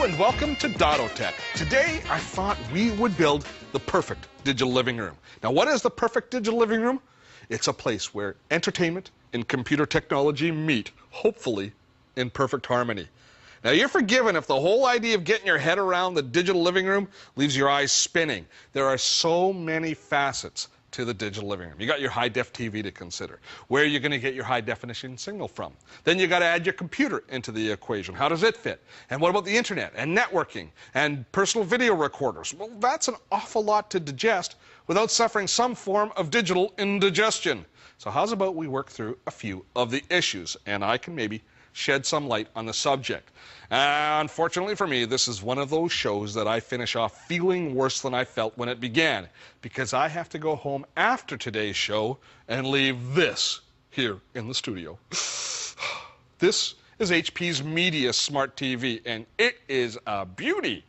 and welcome to Dotto Tech. Today, I thought we would build the perfect digital living room. Now, what is the perfect digital living room? It's a place where entertainment and computer technology meet, hopefully, in perfect harmony. Now, you're forgiven if the whole idea of getting your head around the digital living room leaves your eyes spinning. There are so many facets to the digital living room. You got your high-def TV to consider. Where are you going to get your high-definition signal from? Then you got to add your computer into the equation. How does it fit? And what about the internet and networking and personal video recorders? Well, that's an awful lot to digest without suffering some form of digital indigestion. So how's about we work through a few of the issues, and I can maybe shed some light on the subject. Unfortunately for me, this is one of those shows that I finish off feeling worse than I felt when it began, because I have to go home after today's show and leave this here in the studio. This is HP's Media Smart TV, and it is a beauty.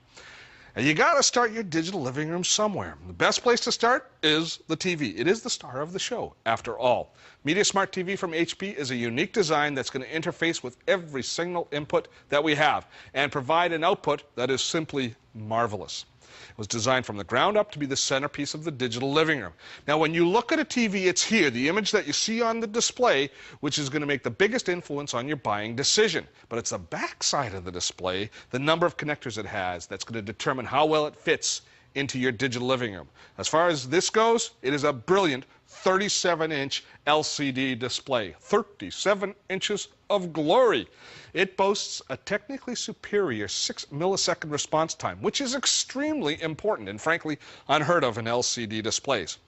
And you got to start your digital living room somewhere. The best place to start is the TV. It is the star of the show, after all. Media Smart TV from HP is a unique design that's going to interface with every signal input that we have and provide an output that is simply marvelous. It was designed from the ground up to be the centerpiece of the digital living room. Now, when you look at a TV, it's here, the image that you see on the display, which is going to make the biggest influence on your buying decision. But it's the back side of the display, the number of connectors it has, that's going to determine how well it fits into your digital living room. As far as this goes, it is a brilliant 37-inch LCD display. 37 inches of glory. It boasts a technically superior 6-millisecond response time, which is extremely important and frankly unheard of in LCD displays.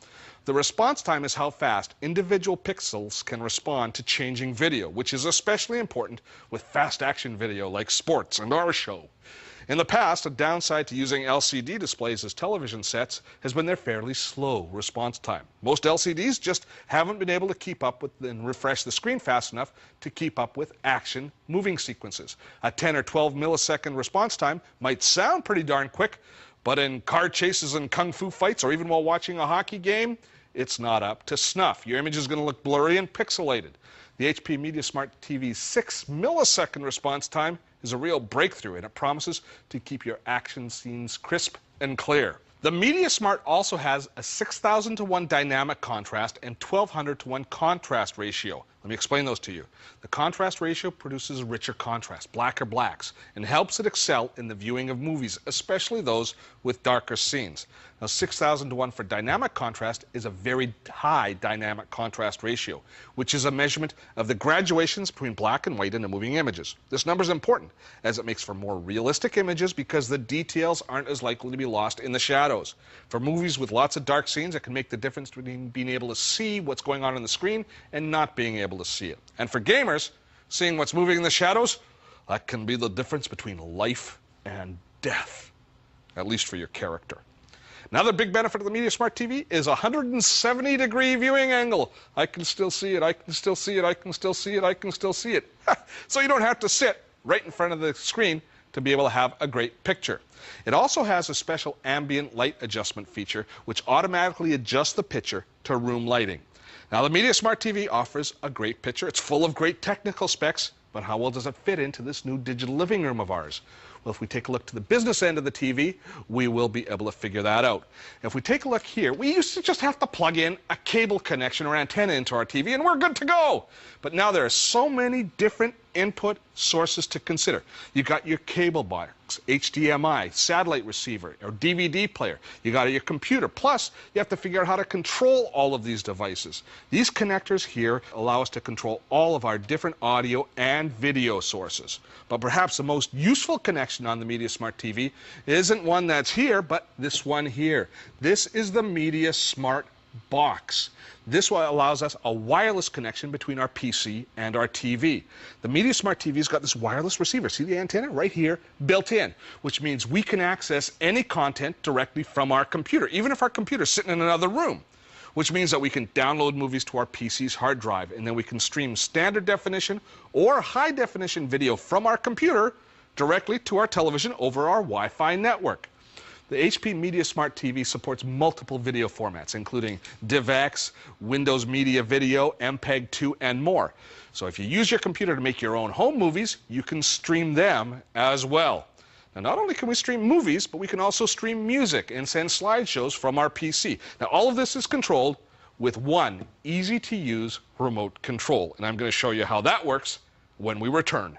The response time is how fast individual pixels can respond to changing video, which is especially important with fast action video like sports and our show. In the past, a downside to using LCD displays as television sets has been their fairly slow response time. Most LCDs just haven't been able to keep up with and refresh the screen fast enough to keep up with action moving sequences. A 10 or 12 millisecond response time might sound pretty darn quick, but in car chases and kung fu fights or even while watching a hockey game, it's not up to snuff. Your image is going to look blurry and pixelated. The HP Media Smart TV's 6-millisecond response time is a real breakthrough, and it promises to keep your action scenes crisp and clear. The Media Smart also has a 6,000 to 1 dynamic contrast and 1,200 to 1 contrast ratio. Let me explain those to you. The contrast ratio produces richer contrast, blacker blacks, and helps it excel in the viewing of movies, especially those with darker scenes. Now, 6,000 to 1 for dynamic contrast is a very high dynamic contrast ratio, which is a measurement of the graduations between black and white in the moving images. This number is important, as it makes for more realistic images because the details aren't as likely to be lost in the shadows. For movies with lots of dark scenes, it can make the difference between being able to see what's going on the screen and not being able to see it. And for gamers, seeing what's moving in the shadows, that can be the difference between life and death, at least for your character. Another big benefit of the Media Smart TV is a 170-degree viewing angle. I can still see it, I can still see it, I can still see it, I can still see it. So you don't have to sit right in front of the screen to be able to have a great picture. It also has a special ambient light adjustment feature which automatically adjusts the picture to room lighting. Now, the Media Smart TV offers a great picture. It's full of great technical specs, but how well does it fit into this new digital living room of ours? Well, if we take a look to the business end of the TV, we will be able to figure that out. If we take a look here, we used to just have to plug in a cable connection or antenna into our TV, and we're good to go. But now there are so many different input sources to consider. You've got your cable box, HDMI, satellite receiver, or DVD player. You got your computer. Plus, you have to figure out how to control all of these devices. These connectors here allow us to control all of our different audio and video sources. But perhaps the most useful connection on the Media Smart TV isn't one that's here, but this one here. This is the Media Smart Box. This allows us a wireless connection between our PC and our TV. The Media Smart TV's got this wireless receiver. See the antenna right here, built in, which means we can access any content directly from our computer, even if our computer's sitting in another room, which means that we can download movies to our PC's hard drive, and then we can stream standard definition or high definition video from our computer directly to our television over our Wi-Fi network. The HP Media Smart TV supports multiple video formats, including DivX, Windows Media Video, MPEG-2, and more. So if you use your computer to make your own home movies, you can stream them as well. Now, not only can we stream movies, but we can also stream music and send slideshows from our PC. Now, all of this is controlled with one easy-to-use remote control, and I'm going to show you how that works when we return.